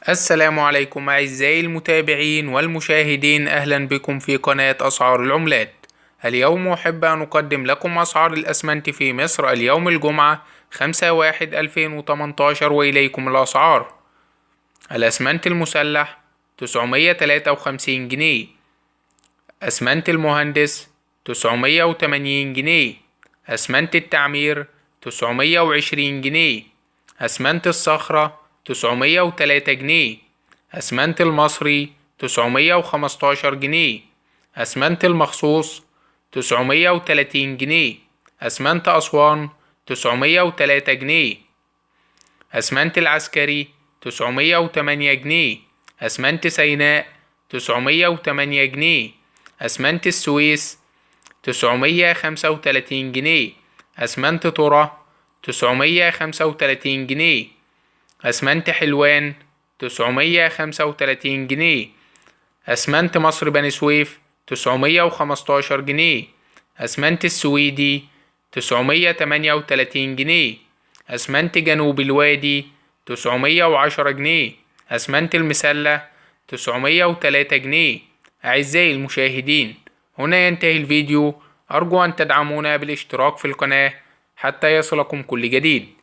السلام عليكم أعزائي المتابعين والمشاهدين، أهلا بكم في قناة أسعار العملات. اليوم أحب أن أقدم لكم أسعار الأسمنت في مصر اليوم الجمعة 5/1/2018، وإليكم الأسعار. الأسمنت المسلح 953 جنيه، أسمنت المهندس 980 جنيه، أسمنت التعمير 920 جنيه، أسمنت الصخرة 903 جنيه، أسمنت المصري 915 جنيه، أسمنت المخصوص 930 جنيه، أسمنت أسوان 903 جنيه، أسمنت العسكري 908 جنيه، أسمنت سيناء 908 جنيه، أسمنت السويس 935 جنيه، أسمنت طرة 935 جنيه، أسمنت حلوان 935 جنيه، أسمنت مصر بني سويف 915 جنيه، أسمنت السويدي 938 جنيه، أسمنت جنوب الوادي 910 جنيه، أسمنت المسلة 903 جنيه. أعزائي المشاهدين، هنا ينتهي الفيديو. أرجو أن تدعمونا بالاشتراك في القناة حتى يصلكم كل جديد.